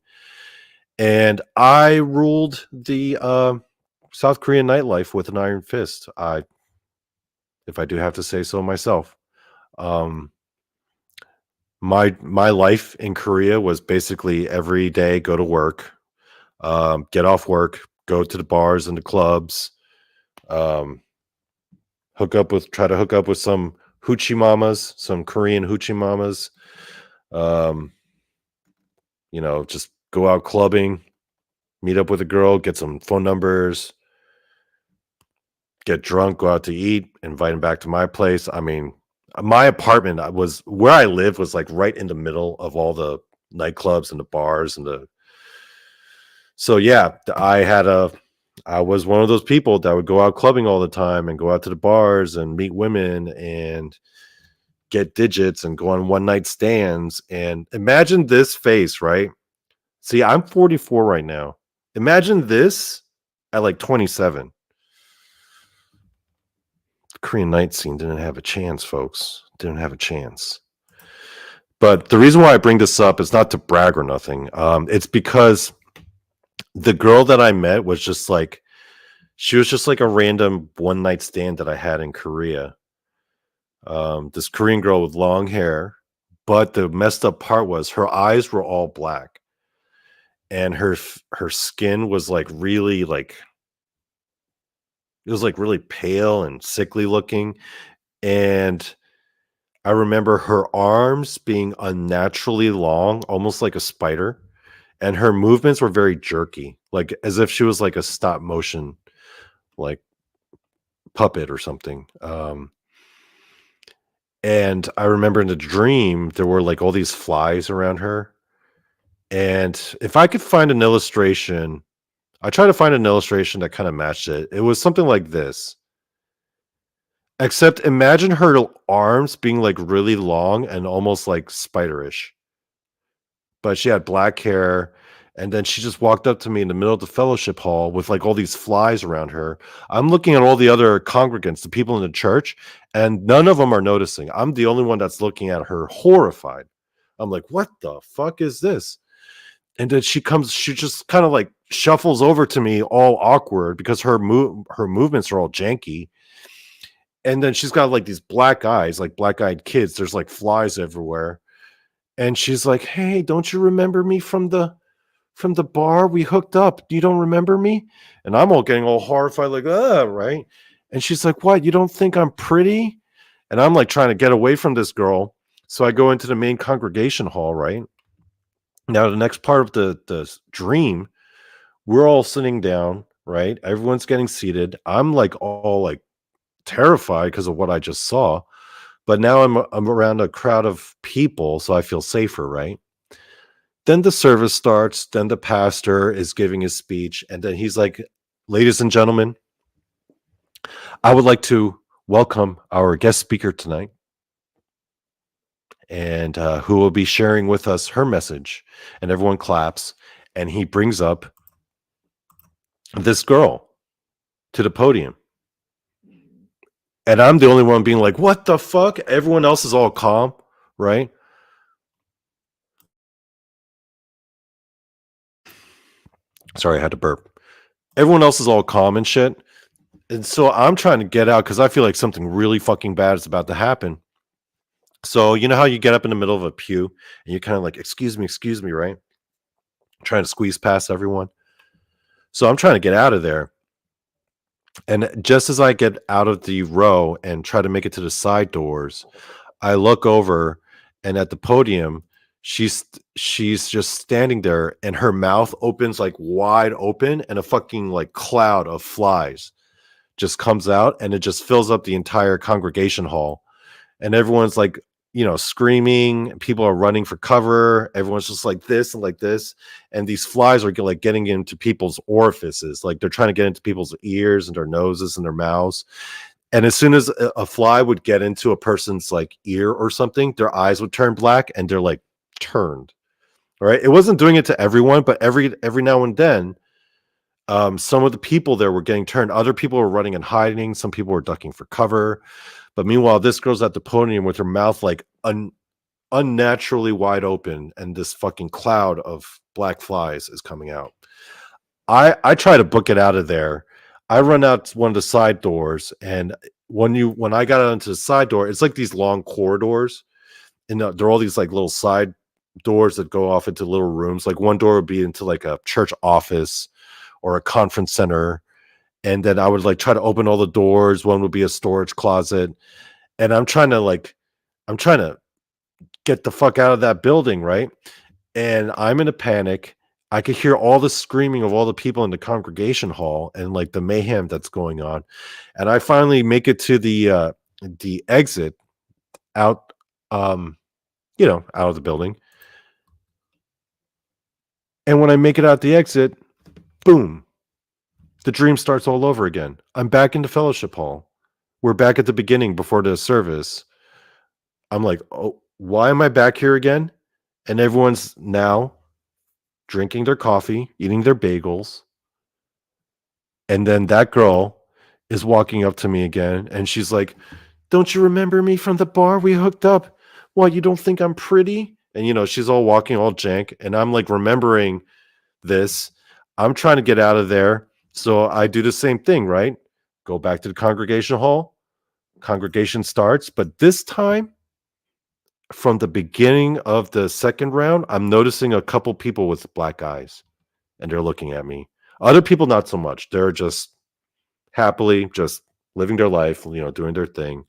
And I ruled the South Korean nightlife with an iron fist. If I do have to say so myself. Um, my life in Korea was basically every day go to work, get off work, go to the bars and the clubs, um, try to hook up with some hoochie mamas, some Korean hoochie mamas. Um, just go out clubbing, meet up with a girl, get some phone numbers, get drunk, go out to eat, invite them back to my place. I mean, my apartment was where I live was like right in the middle of all the nightclubs and the bars so yeah, I was one of those people that would go out clubbing all the time and go out to the bars and meet women and get digits and go on one night stands. And imagine this face, right? See, I'm 44 right now. Imagine this at like 27. The Korean night scene didn't have a chance, folks. Didn't have a chance. But the reason why I bring this up is not to brag or nothing. It's because the girl that I met was just like, she was just like a random one night stand that I had in Korea. This Korean girl with long hair, but the messed up part was her eyes were all black, and her skin was like really like it was like really pale and sickly looking. And I remember her arms being unnaturally long, almost like a spider, and her movements were very jerky, like as if she was like a stop motion like puppet or something. And I remember in the dream there were like all these flies around her. And if I could find an illustration, I tried to find an illustration that kind of matched it. It was something like this. Except imagine her arms being like really long and almost like spiderish. But she had black hair, And then she just walked up to me in the middle of the fellowship hall with like all these flies around her. I'm looking at all the other congregants, the people in the church, and none of them are noticing. I'm the only one that's looking at her horrified. I'm like, what the fuck is this? And then she just kind of like shuffles over to me all awkward because her movements are all janky. And then she's got like these black eyes, like black-eyed kids. There's like flies everywhere. And she's like, "Hey, don't you remember me from the bar? We hooked up. You don't remember me?" And I'm all getting all horrified, like, right? And she's like, "What? You don't think I'm pretty?" And I'm like trying to get away from this girl. So I go into the main congregation hall, right? Now, the next part of the dream, we're all sitting down, right? Everyone's getting seated. I'm like all like terrified because of what I just saw. But now I'm around a crowd of people, so I feel safer, right? Then the service starts, then the pastor is giving his speech, and then he's like, "Ladies and gentlemen, I would like to welcome our guest speaker tonight, and who will be sharing with us her message." And everyone claps, and he brings up this girl to the podium. And I'm the only one being like, "What the fuck?" Everyone else is all calm, right? Sorry, I had to burp. Everyone else is all calm and shit. And so I'm trying to get out because I feel like something really fucking bad is about to happen. So you know how you get up in the middle of a pew and you're kind of like, excuse me, right? Trying to squeeze past everyone. So I'm trying to get out of there. And just as I get out of the row and try to make it to the side doors, I look over and at the podium, she's just standing there and her mouth opens like wide open and a fucking like cloud of flies just comes out and it just fills up the entire congregation hall. And everyone's like, screaming. People are running for cover. Everyone's just like this and like this. And these flies are like getting into people's orifices. Like they're trying to get into people's ears and their noses and their mouths. And as soon as a fly would get into a person's like ear or something, their eyes would turn black and they're like turned. All right. It wasn't doing it to everyone, but every now and then, some of the people there were getting turned. Other people were running and hiding. Some people were ducking for cover. But meanwhile, this girl's at the podium with her mouth like unnaturally wide open, and this fucking cloud of black flies is coming out. I try to book it out of there. I run out one of the side doors, and when I got out into the side door, it's like these long corridors, and there are all these like little side doors that go off into little rooms. Like one door would be into like a church office or a conference center, and then I would like try to open all the doors. One would be a storage closet, and I'm trying to get the fuck out of that building, right? And I'm in a panic. I could hear all the screaming of all the people in the congregation hall and like the mayhem that's going on. And I finally make it to the exit out, out of the building. And when I make it out the exit, boom, the dream starts all over again. I'm back in the fellowship hall. We're back at the beginning before the service. I'm like, "Oh, why am I back here again?" And everyone's now drinking their coffee, eating their bagels. And then that girl is walking up to me again and she's like, "Don't you remember me from the bar? We hooked up. Why, you don't think I'm pretty?" And she's all walking all jank. And I'm like remembering this. I'm trying to get out of there. So I do the same thing, right? Go back to the congregation hall. Congregation starts, but this time from the beginning of the second round, I'm noticing a couple people with black eyes and they're looking at me. Other people, not so much. They're just happily just living their life, doing their thing.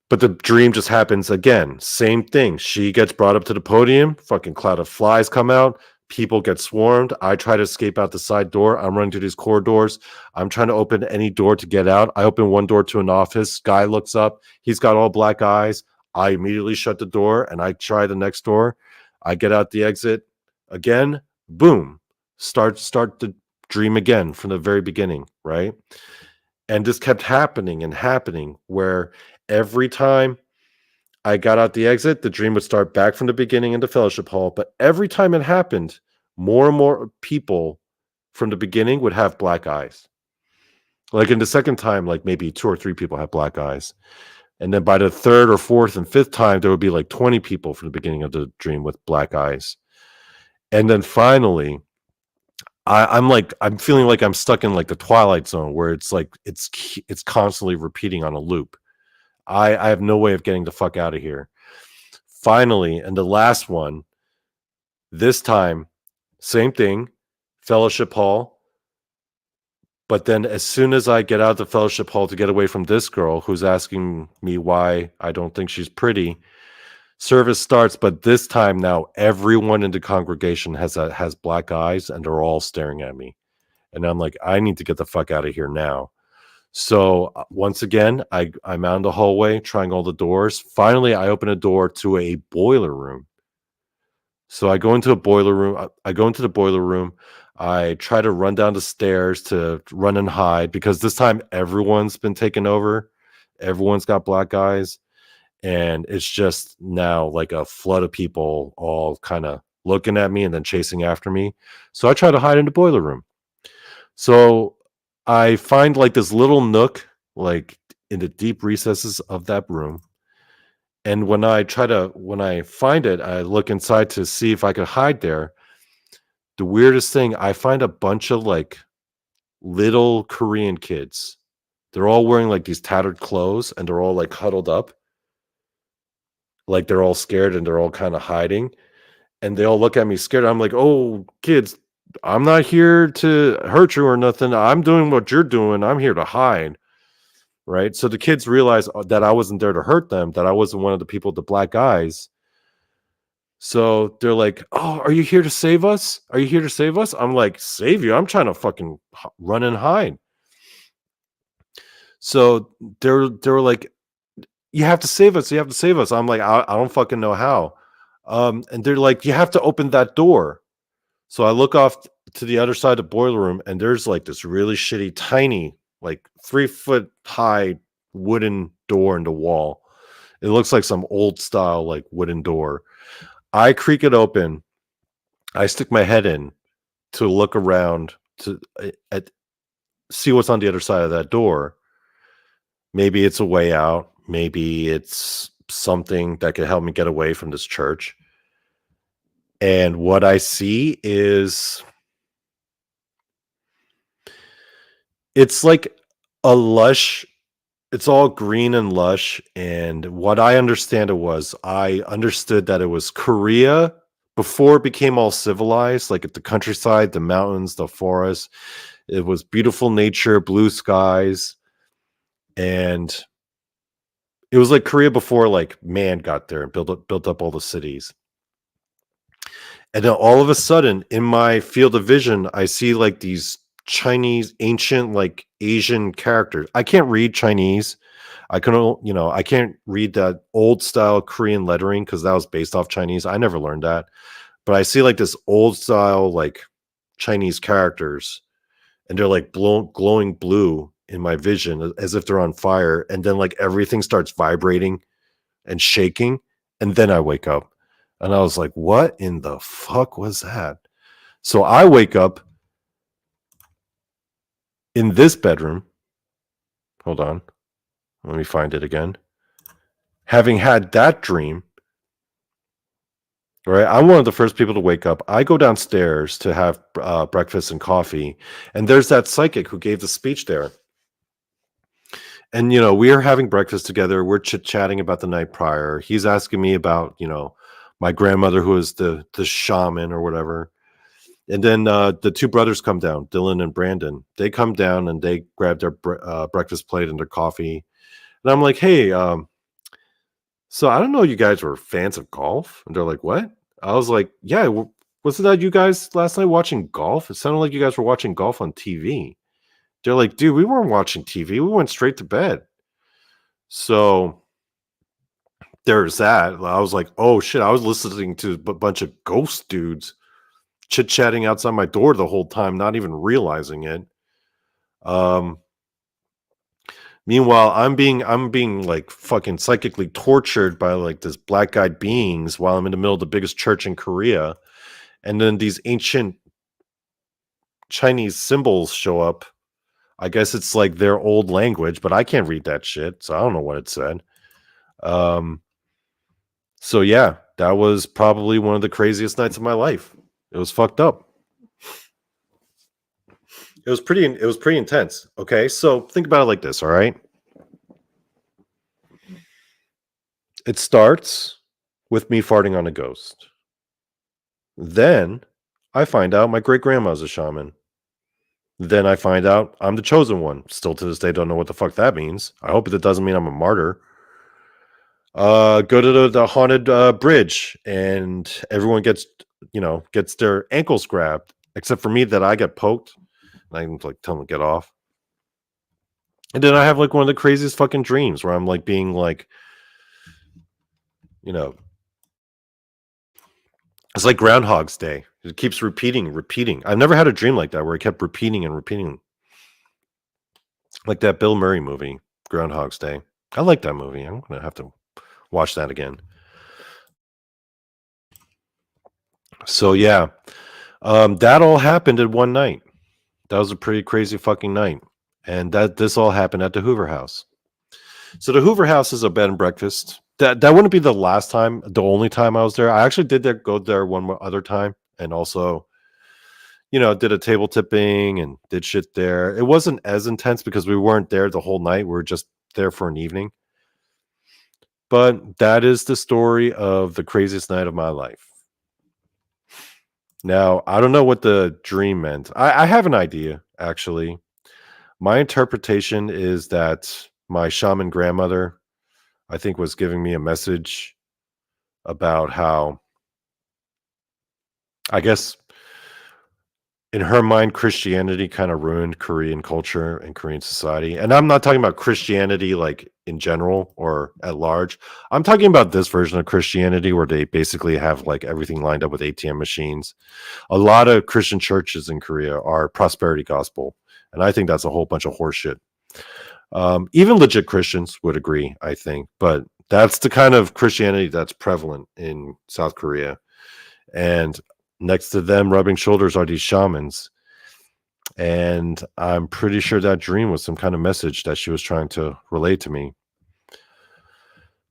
But the dream just happens again. Same thing. She gets brought up to the podium. Fucking cloud of flies come out. People get swarmed. I try to escape out the side door. I'm running through these corridors. I'm trying to open any door to get out. I open one door to an office. Guy looks up. He's got all black eyes. I immediately shut the door and I try the next door. I get out the exit again. Boom. Start the dream again from the very beginning, right? And this kept happening and happening where every time I got out the exit, the dream would start back from the beginning in the fellowship hall. But every time it happened, more and more people from the beginning would have black eyes. Like in the second time, like maybe 2 or 3 people had black eyes. And then by the third or fourth and fifth time, there would be like 20 people from the beginning of the dream with black eyes. And then finally, I'm feeling like I'm stuck in like the Twilight Zone where it's like it's constantly repeating on a loop. I have no way of getting the fuck out of here. Finally, and the last one, this time, same thing, fellowship hall. But then as soon as I get out of the fellowship hall to get away from this girl who's asking me why I don't think she's pretty, service starts. But this time now, everyone in the congregation has black eyes and they're all staring at me. And I'm like, I need to get the fuck out of here now. So once again, I'm out in the hallway trying all the doors. Finally, I open a door to a boiler room. So I go into a boiler room. I go into the boiler room. I try to run down the stairs to run and hide because this time everyone's been taken over. Everyone's got black eyes. And it's just now like a flood of people all kind of looking at me and then chasing after me. So I try to hide in the boiler room. So I find like this little nook, like in the deep recesses of that room. And when I find it, I look inside to see if I could hide there. The weirdest thing, I find a bunch of like little Korean kids. They're all wearing like these tattered clothes and they're all like huddled up. Like they're all scared and they're all kind of hiding. And they all look at me scared. I'm like, oh, kids, I'm not here to hurt you or nothing. I'm doing what you're doing. I'm here to hide. Right. So the kids realize that I wasn't there to hurt them, that I wasn't one of the people with the black eyes. So they're like, oh, are you here to save us? Are you here to save us? I'm like, save you? I'm trying to fucking run and hide. So they were like, you have to save us. You have to save us. I'm like, I don't fucking know how. And they're like, you have to open that door. So I look off to the other side of the boiler room, and there's like this really shitty, tiny, like 3-foot high wooden door in the wall. It looks like some old style, like wooden door. I creak it open. I stick my head in to look around to see what's on the other side of that door. Maybe it's a way out. Maybe it's something that could help me get away from this church. And what I see is it's like a lush, it's all green and lush. And what I understand I understood that it was Korea before it became all civilized, like at the countryside, the mountains, the forest. It was beautiful nature, blue skies. And it was like Korea before like man got there and built up all the cities. And then all of a sudden, in my field of vision, I see like these Chinese, ancient, like Asian characters. I can't read Chinese. I can't read that old style Korean lettering because that was based off Chinese. I never learned that. But I see like this old style, like Chinese characters, and they're like glowing blue in my vision as if they're on fire. And then like everything starts vibrating and shaking. And then I wake up. And I was like, what in the fuck was that? So I wake up in this bedroom. Hold on. Let me find it again. Having had that dream, right? I'm one of the first people to wake up. I go downstairs to have breakfast and coffee. And there's that psychic who gave the speech there. And, we are having breakfast together. We're chit-chatting about the night prior. He's asking me about, my grandmother who is the shaman or whatever. And then the two brothers come down, Dylan and Brandon. They come down and they grab their breakfast plate and their coffee. And I'm like, hey, so I don't know you guys were fans of golf. And they're like, what? I was like, yeah, wasn't that you guys last night watching golf? It sounded like you guys were watching golf on TV. They're like, dude, we weren't watching TV. We went straight to bed. So there's that. I was like, oh shit, I was listening to a bunch of ghost dudes chit-chatting outside my door the whole time, not even realizing it. Meanwhile, I'm being like fucking psychically tortured by like this black-eyed beings while I'm in the middle of the biggest church in Korea. and then these ancient Chinese symbols show up. I guess it's like their old language, but I can't read that shit, so I don't know what it said. Um, so yeah, that was probably one of the craziest nights of my life. It was fucked up. It was pretty intense. Okay, so think about it like this, all right? It starts with me farting on a ghost. Then I find out my great grandma's a shaman. Then I find out I'm the chosen one. Still to this day, don't know what the fuck that means. I hope that doesn't mean I'm a martyr. Go to the haunted bridge, and everyone gets their ankles grabbed, except for me that I get poked. And I can like tell them to get off. And then I have like one of the craziest fucking dreams where I'm like being like, you know, it's like Groundhog's Day. It keeps repeating, repeating. I've never had a dream like that where it kept repeating and repeating. Like that Bill Murray movie, Groundhog's Day. I like that movie. I'm gonna have to watch that again. So yeah, that all happened in one night. That was a pretty crazy fucking night, and this all happened at the Hoover House. So the Hoover House is a bed and breakfast. That wouldn't be the last time, the only time I was there. I actually go there one other time, and also, did a table tipping and did shit there. It wasn't as intense because we weren't there the whole night. We were just there for an evening. But that is the story of the craziest night of my life. Now, I don't know what the dream meant. I have an idea, actually. My interpretation is that my shaman grandmother, I think, was giving me a message about how, I guess, in her mind, Christianity kind of ruined Korean culture and Korean society. And I'm not talking about Christianity like in general or at large. I'm talking about this version of Christianity where they basically have like everything lined up with ATM machines. A lot of Christian churches in Korea are prosperity gospel. And I think that's a whole bunch of horseshit. Even legit Christians would agree, I think. But that's the kind of Christianity that's prevalent in South Korea. And next to them rubbing shoulders are these shamans. And I'm pretty sure that dream was some kind of message that she was trying to relay to me.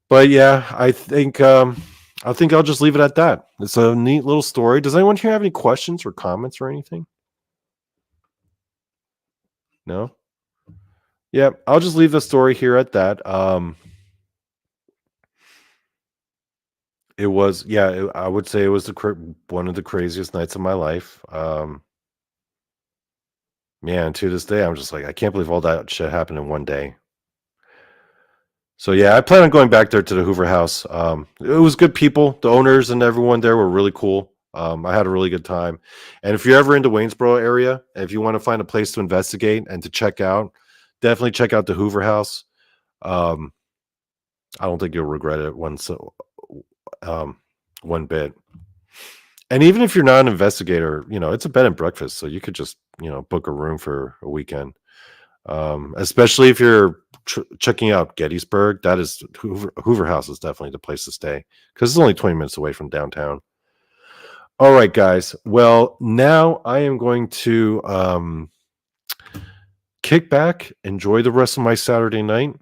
But yeah, I think I'll just leave it at that. It's a neat little story. Does anyone here have any questions or comments or anything? No? Yeah, I'll just leave the story here at that. It was, yeah, I would say it was one of the craziest nights of my life. Man, to this day, I'm just like, I can't believe all that shit happened in one day. So yeah, I plan on going back there to the Hoover House. It was good people. The owners and everyone there were really cool. I had a really good time. And if you're ever in the Waynesboro area, if you want to find a place to investigate and to check out, definitely check out the Hoover House. Um, I don't think you'll regret it one bit. And even if you're not an investigator, it's a bed and breakfast, so you could just book a room for a weekend. Especially if you're checking out Gettysburg, that is Hoover House is definitely the place to stay because it's only 20 minutes away from downtown. All right, guys. Well, now I am going to kick back, enjoy the rest of my Saturday night.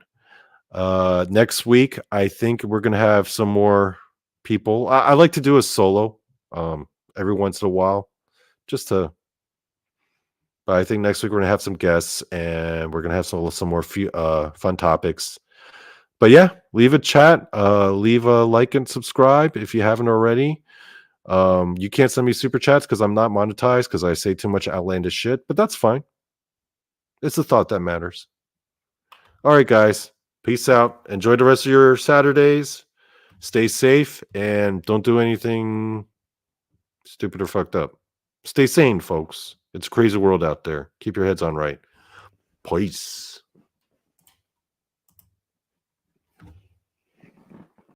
Next week, I think we're going to have some more people. I like to do a solo every once in a while, but I think next week we're gonna have some guests and we're gonna have some more fun topics. But yeah, leave a chat, leave a like and subscribe if you haven't already. You can't send me super chats because I'm not monetized because I say too much outlandish shit, but that's fine. It's the thought that matters. All right, guys. Peace out. Enjoy the rest of your Saturdays. Stay safe and don't do anything stupid or fucked up. Stay sane, folks. It's a crazy world out there. Keep your heads on right. Peace.